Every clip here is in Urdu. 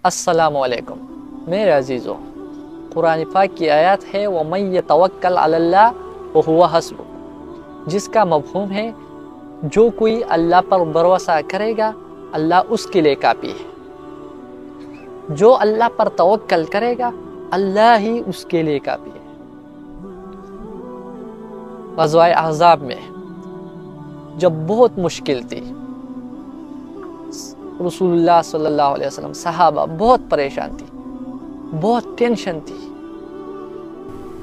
السلام علیکم میرے عزیزو، قرآن پاک کی آیات ہے وَمَن يَتَوَکَّلْ عَلَى اللَّهِ وَهُوَ حَسْبُهُ، جس کا مفہوم ہے جو کوئی اللہ پر بھروسہ کرے گا اللہ اس کے لیے کافی ہے۔ جو اللہ پر توکل کرے گا اللہ ہی اس کے لیے کافی ہے۔ غزوہ احزاب میں جب بہت مشکل تھی، رسول اللہ صلی اللہ علیہ وسلم صحابہ بہت پریشان تھی، بہت ٹینشن تھی،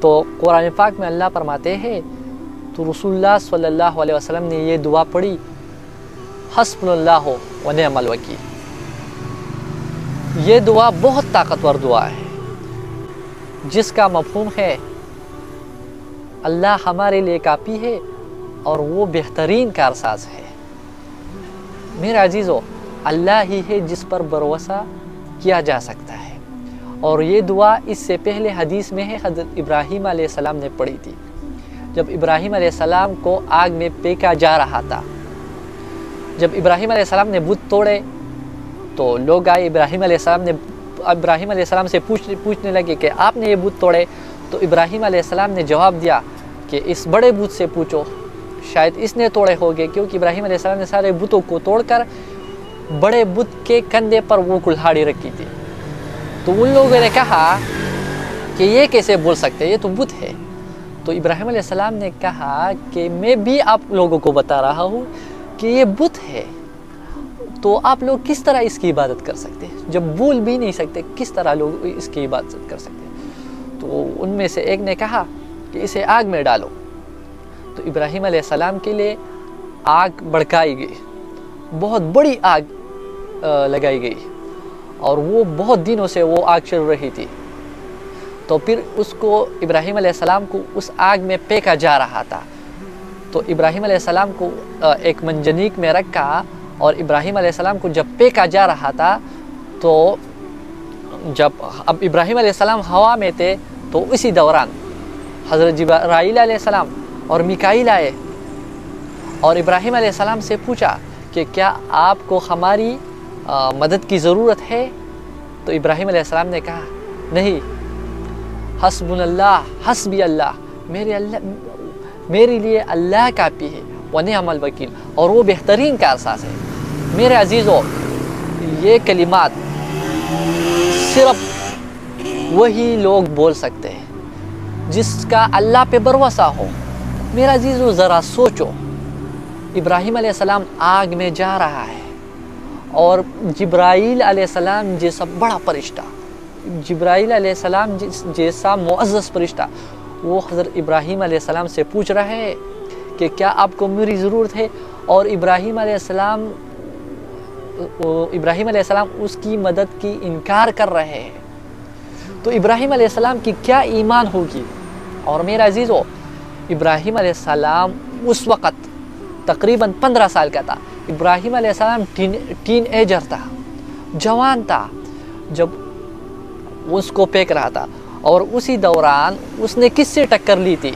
تو قرآن پاک میں اللہ فرماتے ہیں تو رسول اللہ صلی اللہ علیہ وسلم نے یہ دعا پڑھی، حسبنا اللہ و نعم الوکیل۔ یہ دعا بہت طاقتور دعا ہے جس کا مفہوم ہے اللہ ہمارے لیے کافی ہے اور وہ بہترین کارساز ہے۔ میرے عزیزو، اللہ ہی ہے جس پر بھروسہ کیا جا سکتا ہے، اور یہ دعا اس سے پہلے حدیث میں ہے، حضرت ابراہیم علیہ السلام نے پڑھی تھی جب ابراہیم علیہ السلام کو آگ میں پھینکا جا رہا تھا۔ جب ابراہیم علیہ السلام نے بت توڑے تو لوگ آئے ابراہیم علیہ السلام سے پوچھنے لگے کہ آپ نے یہ بت توڑے، تو ابراہیم علیہ السلام نے جواب دیا کہ اس بڑے بت سے پوچھو، شاید اس نے توڑے ہوگے، کیونکہ ابراہیم علیہ السلام نے سارے بتوں کو توڑ کر بڑے بت کے کندھے پر وہ کلہاڑی رکھی تھی۔ تو ان لوگوں نے کہا کہ یہ کیسے بول سکتے، یہ تو بت ہے۔ تو ابراہیم علیہ السلام نے کہا کہ میں بھی آپ لوگوں کو بتا رہا ہوں کہ یہ بت ہے، تو آپ لوگ کس طرح اس کی عبادت کر سکتے ہیں؟ جب بول بھی نہیں سکتے کس طرح لوگ اس کی عبادت کر سکتے ہیں؟ تو ان میں سے ایک نے کہا کہ اسے آگ میں ڈالو۔ تو ابراہیم علیہ السلام کے لیے آگ بھڑکائی گئی، بہت بڑی آگ لگائی گئی، اور وہ بہت دنوں سے وہ آگ چل رہی تھی۔ تو پھر اس کو ابراہیم علیہ السلام کو اس آگ میں پھینکا جا رہا تھا، تو ابراہیم علیہ السلام کو ایک منجنیق میں رکھا، اور ابراہیم علیہ السلام کو جب پھینکا جا رہا تھا تو جب اب ابراہیم علیہ السلام ہوا میں تھے، تو اسی دوران حضرت جبرائیل علیہ السلام اور میکائیل آئے اور ابراہیم علیہ السلام سے پوچھا کہ کیا آپ کو ہماری مدد کی ضرورت ہے؟ تو ابراہیم علیہ السلام نے کہا نہیں، حسبنا اللہ حسبی اللہ، میرے لیے اللہ کافی ہے ونعم الوکیل، اور وہ بہترین کارساز ہے۔ میرے عزیزو، یہ کلمات صرف وہی لوگ بول سکتے ہیں جس کا اللہ پہ بھروسہ ہو۔ میرا عزیزو ذرا سوچو، ابراہیم علیہ السلام آگ میں جا رہا ہے، اور جبرائیل علیہ السلام جیسا بڑا فرشتہ، جبرائیل علیہ السلام جیسا معزز فرشتہ، وہ حضرت ابراہیم علیہ السلام سے پوچھ رہے ہیں کہ کیا آپ کو میری ضرورت ہے، اور ابراہیم علیہ السلام اس کی مدد کی انکار کر رہے ہیں، تو ابراہیم علیہ السلام کی کیا ایمان ہوگی۔ اور میرا عزیزو، ابراہیم علیہ السلام اس وقت تقریباً 15 سال کا تھا۔ ابراہیم علیہ السلام ٹین ایجر تھا، جوان تھا جب اس کو پھینک رہا تھا، اور اسی دوران اس نے کس سے ٹکر لی تھی؟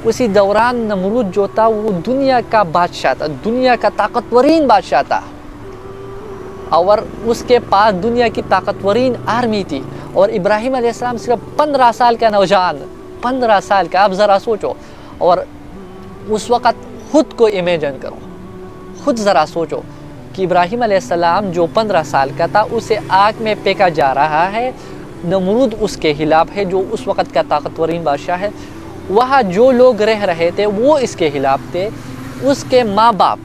اسی دوران نمرود جو تھا وہ دنیا کا بادشاہ تھا، دنیا کا طاقتورین بادشاہ تھا، اور اس کے پاس دنیا کی طاقتورین آرمی تھی، اور ابراہیم علیہ السلام صرف 15 سال کا نوجوان، 15 سال کا۔ آپ ذرا سوچو، اور اس وقت خود کو امیجن کرو، خود ذرا سوچو کہ ابراہیم علیہ السلام جو 15 سال کا تھا اسے آگ میں پھینکا جا رہا ہے، نمرود اس کے خلاف ہے جو اس وقت کا طاقتورین بادشاہ ہے، وہاں جو لوگ رہ رہے تھے وہ اس کے خلاف تھے، اس کے ماں باپ،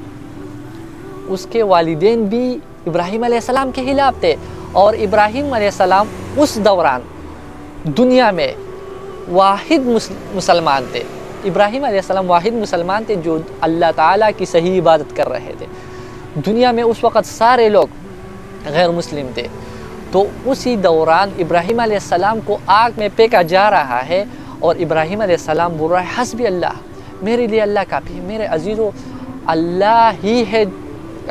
اس کے والدین بھی ابراہیم علیہ السلام کے خلاف تھے، اور ابراہیم علیہ السلام اس دوران دنیا میں واحد مسلمان تھے۔ ابراہیم علیہ السلام واحد مسلمان تھے جو اللہ تعالیٰ کی صحیح عبادت کر رہے تھے۔ دنیا میں اس وقت سارے لوگ غیر مسلم تھے، تو اسی دوران ابراہیم علیہ السلام کو آگ میں پھینکا جا رہا ہے، اور ابراہیم علیہ السلام بول رہا ہے حسبی اللہ، میرے لیے اللہ کافی ہے۔ میرے عزیزو، اللہ ہی ہے،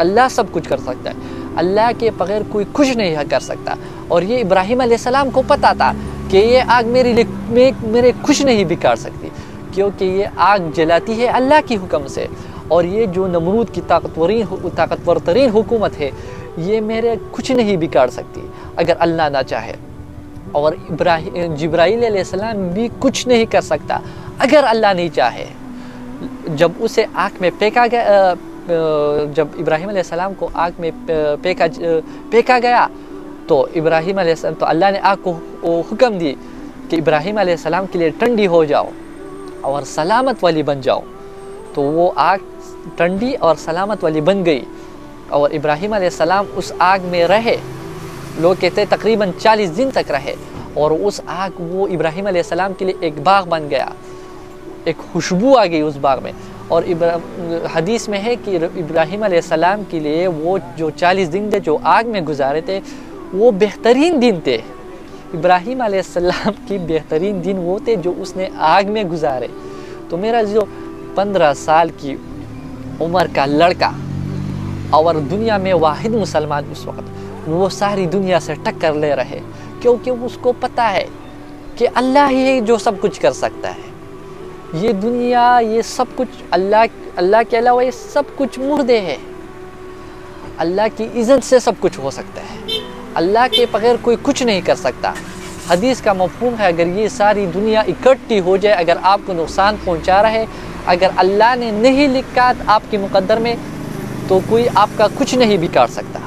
اللہ سب کچھ کر سکتا ہے، اللہ کے بغیر کوئی کچھ نہیں کر سکتا، اور یہ ابراہیم علیہ السلام کو پتا تھا کہ یہ آگ میرے کچھ نہیں بگاڑ سکتی، کیونکہ یہ آگ جلاتی ہے اللہ کی حکم سے، اور یہ جو نمرود کی طاقتور ترین حکومت ہے، یہ میرے کچھ نہیں بگاڑ سکتی اگر اللہ نہ چاہے، اور جبرائیل علیہ السلام بھی کچھ نہیں کر سکتا اگر اللہ نہیں چاہے۔ جب اسے آگ میں پھینکا گیا، جب ابراہیم علیہ السلام کو آگ میں پھینکا گیا تو ابراہیم علیہ السلام، تو اللہ نے آگ کو حکم دی کہ ابراہیم علیہ السلام کے لیے ٹھنڈی ہو جاؤ اور سلامت والی بن جاؤ، تو وہ آگ ٹھنڈی اور سلامت والی بن گئی، اور ابراہیم علیہ السلام اس آگ میں رہے، لوگ کہتے ہیں تقریباً 40 دن تک رہے، اور اس آگ وہ ابراہیم علیہ السلام کے لیے ایک باغ بن گیا، ایک خوشبو آ گئی اس باغ میں۔ اور حدیث میں ہے کہ ابراہیم علیہ السلام کے لیے وہ جو 40 دن تھے جو آگ میں گزارے تھے وہ بہترین دن تھے، ابراہیم علیہ السلام کی بہترین دن وہ تھے جو اس نے آگ میں گزارے۔ تو میرا جو 15 سال کی عمر کا لڑکا اور دنیا میں واحد مسلمان اس وقت، وہ ساری دنیا سے ٹکر لے رہے، کیونکہ اس کو پتہ ہے کہ اللہ ہی ہے جو سب کچھ کر سکتا ہے، یہ دنیا، یہ سب کچھ اللہ کے علاوہ یہ سب کچھ مردے ہے، اللہ کی اذن سے سب کچھ ہو سکتا ہے، اللہ کے بغیر کوئی کچھ نہیں کر سکتا۔ حدیث کا مفہوم ہے اگر یہ ساری دنیا اکٹھی ہو جائے، اگر آپ کو نقصان پہنچا رہے، اگر اللہ نے نہیں لکھا آپ کے مقدر میں تو کوئی آپ کا کچھ نہیں بگاڑ سکتا،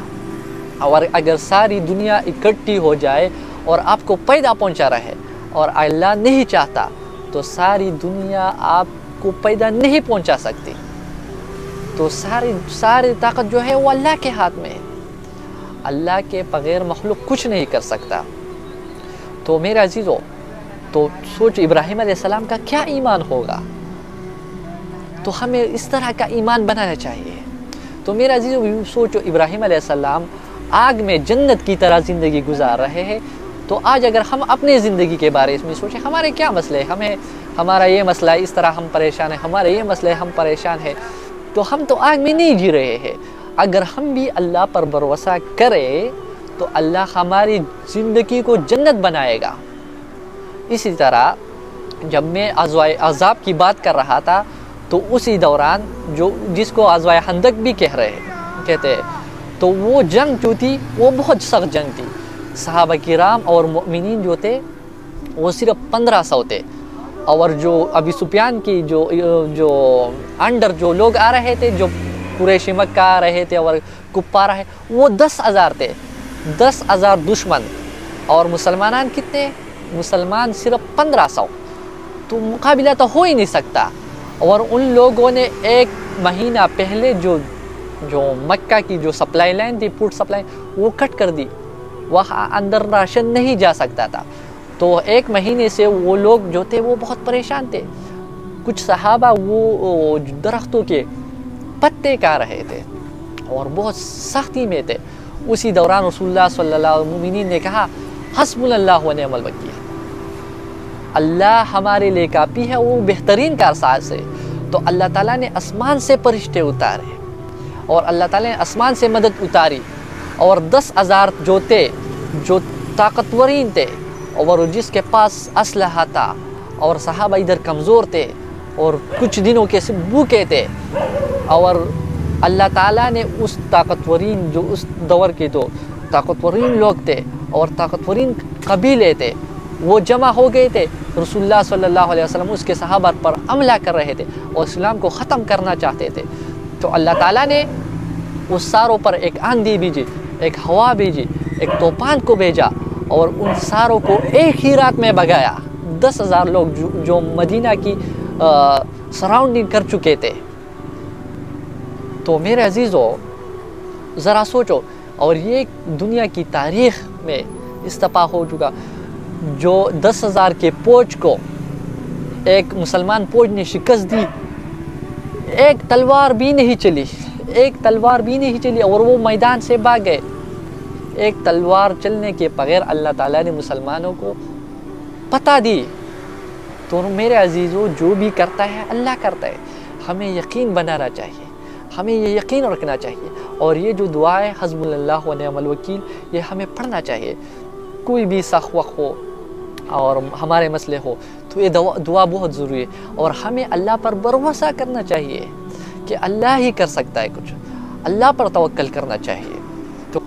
اور اگر ساری دنیا اکٹھی ہو جائے اور آپ کو پیدا پہنچا رہے اور اللہ نہیں چاہتا تو ساری دنیا آپ کو پیدا نہیں پہنچا سکتی، تو ساری طاقت جو ہے وہ اللہ کے ہاتھ میں ہے، اللہ کے بغیر مخلوق کچھ نہیں کر سکتا۔ تو میرے عزیزو، تو سوچ ابراہیم علیہ السلام کا کیا ایمان ہوگا، تو ہمیں اس طرح کا ایمان بنانا چاہیے۔ تو میرے عزیزو سوچو، ابراہیم علیہ السلام آگ میں جنت کی طرح زندگی گزار رہے ہیں، تو آج اگر ہم اپنے زندگی کے بارے میں سوچیں، ہمارے کیا مسئلے ہیں، ہمارا یہ مسئلہ ہے، اس طرح ہم پریشان ہیں، ہمارے یہ مسئلے ہم پریشان ہیں، تو ہم تو آگ میں نہیں جی رہے ہیں۔ اگر ہم بھی اللہ پر بھروسہ کریں تو اللہ ہماری زندگی کو جنت بنائے گا۔ اسی طرح جب میں عذاب کی بات کر رہا تھا تو اسی دوران جس کو غزوہ خندق بھی کہتے ہیں، تو وہ جنگ جو تھی وہ بہت سخت جنگ تھی، صحابہ کرام اور مؤمنین جو تھے وہ صرف 1500 تھے، اور جو ابی سفیان کی جو انڈر جو لوگ آ رہے تھے، جو قریش مکہ آ رہے تھے اور کفار رہے، وہ 10,000 تھے، 10,000 دشمن، اور مسلمان کتنے؟ مسلمان صرف 1500، تو مقابلہ تو ہو ہی نہیں سکتا۔ اور ان لوگوں نے ایک مہینہ پہلے جو مکہ کی جو سپلائی لائن تھی، فوڈ سپلائی، وہ کٹ کر دی، وہاں اندر راشن نہیں جا سکتا تھا، تو ایک مہینے سے وہ لوگ جو تھے وہ بہت پریشان تھے۔ کچھ صحابہ وہ درختوں کے پتے کھا رہے تھے اور بہت سختی میں تھے۔ اسی دوران رسول اللہ صلی اللہ علیہ وسلم نے کہا، حسبنا اللہ و نعم الوکیل، اللہ ہمارے لیے کافی ہے، وہ بہترین کارساز ہے۔ تو اللہ تعالیٰ نے آسمان سے فرشتے اتارے، اور اللہ تعالیٰ نے آسمان سے مدد اتاری، اور 10,000 جو تھے، جو طاقتورین تھے اور جس کے پاس اسلحہ تھا، اور صحابہ ادھر کمزور تھے اور کچھ دنوں کے بھوکے تھے، اور اللہ تعالیٰ نے اس طاقتورین، جو اس دور کے جو طاقتورین لوگ تھے اور طاقتورین قبیلے تھے، وہ جمع ہو گئے تھے۔ رسول اللہ صلی اللہ علیہ وسلم اس کے صحابہ پر حملہ کر رہے تھے اور اسلام کو ختم کرنا چاہتے تھے، تو اللہ تعالیٰ نے اس ساروں پر ایک آندھی بھیجی، ایک ہوا بھیجی، ایک طوفان کو بھیجا، اور ان ساروں کو ایک ہی رات میں بھگایا۔ 10,000 لوگ جو مدینہ کی سراؤنڈنگ کر چکے تھے۔ تو میرے عزیزو ذرا سوچو، اور یہ دنیا کی تاریخ میں استفاع ہو چکا، جو 10,000 کے فوج کو ایک مسلمان فوج نے شکست دی، ایک تلوار بھی نہیں چلی، ایک تلوار بھی نہیں چلی، اور وہ میدان سے بھاگ گئے۔ ایک تلوار چلنے کے بغیر اللہ تعالیٰ نے مسلمانوں کو پتہ دی۔ تو میرے عزیزو، جو بھی کرتا ہے اللہ کرتا ہے، ہمیں یقین بنانا چاہیے، ہمیں یہ یقین رکھنا چاہیے، اور یہ جو دعا ہے حسبنا اللہ و نعم الوکیل، یہ ہمیں پڑھنا چاہیے۔ کوئی بھی سخت وقت ہو اور ہمارے مسئلے ہو تو یہ دعا بہت ضروری ہے، اور ہمیں اللہ پر بھروسہ کرنا چاہیے کہ اللہ ہی کر سکتا ہے کچھ، اللہ پر توکل کرنا چاہیے۔ تو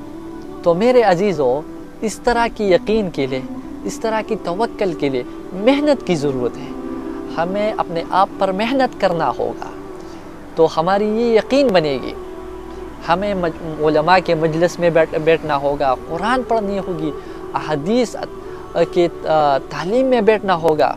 تو میرے عزیزوں، اس طرح کی یقین کے لیے، اس طرح کی توکل کے لیے محنت کی ضرورت ہے۔ ہمیں اپنے آپ پر محنت کرنا ہوگا تو ہماری یہ یقین بنے گی۔ ہمیں علماء کے مجلس میں بیٹھنا ہوگا، قرآن پڑھنی ہوگی، احادیث کے تعلیم میں بیٹھنا ہوگا،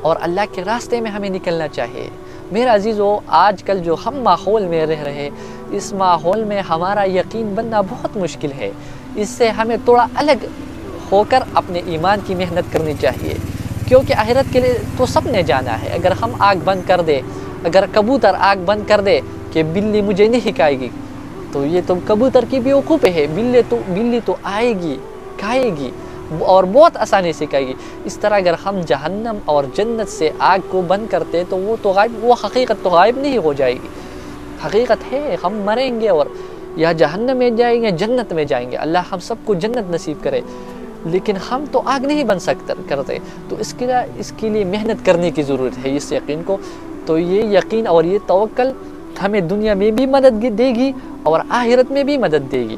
اور اللہ کے راستے میں ہمیں نکلنا چاہیے۔ میرے عزیزو، آج کل جو ہم ماحول میں رہ رہے، اس ماحول میں ہمارا یقین بننا بہت مشکل ہے۔ اس سے ہمیں تھوڑا الگ ہو کر اپنے ایمان کی محنت کرنی چاہیے، کیونکہ آخرت کے لیے تو سب نے جانا ہے۔ اگر ہم آنکھ بند کر دے، اگر کبوتر آنکھ بند کر دے کہ بلی مجھے نہیں کھائے گی، تو یہ تو کبوتر کی بیوقوف ہے۔ بلی تو آئے گی، کھائے گی، اور بہت آسانی سے کھائے گی۔ اس طرح اگر ہم جہنم اور جنت سے آگ کو بند کرتے تو وہ حقیقت تو غائب نہیں ہو جائے گی۔ حقیقت ہے ہم مریں گے اور یا جہنم میں جائیں گے، جنت میں جائیں گے۔ اللہ ہم سب کو جنت نصیب کرے، لیکن ہم تو آگ نہیں بن کرتے۔ تو اس کے لیے محنت کرنے کی ضرورت ہے اس یقین کو۔ تو یہ یقین اور یہ توکل ہمیں دنیا میں بھی مدد دے گی اور آخرت میں بھی مدد دے گی۔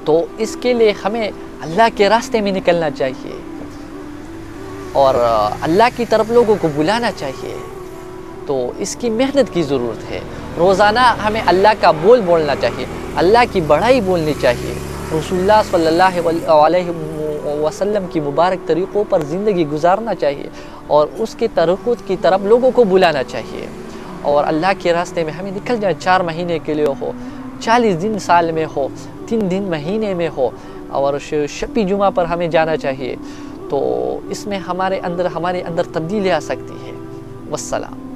تو اس کے لیے ہمیں اللہ کے راستے میں نکلنا چاہیے اور اللہ کی طرف لوگوں کو بلانا چاہیے۔ تو اس کی محنت کی ضرورت ہے۔ روزانہ ہمیں اللہ کا بولنا چاہیے، اللہ کی بڑائی بولنی چاہیے، رسول اللہ صلی اللہ علیہ وسلم کی مبارک طریقوں پر زندگی گزارنا چاہیے، اور اس کے طریقوں کی طرف لوگوں کو بلانا چاہیے، اور اللہ کے راستے میں ہمیں نکل جائیں۔ 4 مہینے کے لیے ہو، 40 دن سال میں ہو، 3 دن مہینے میں ہو، اور شب جمعہ پر ہمیں جانا چاہیے۔ تو اس میں ہمارے اندر تبدیلی آ سکتی ہے۔ والسلام۔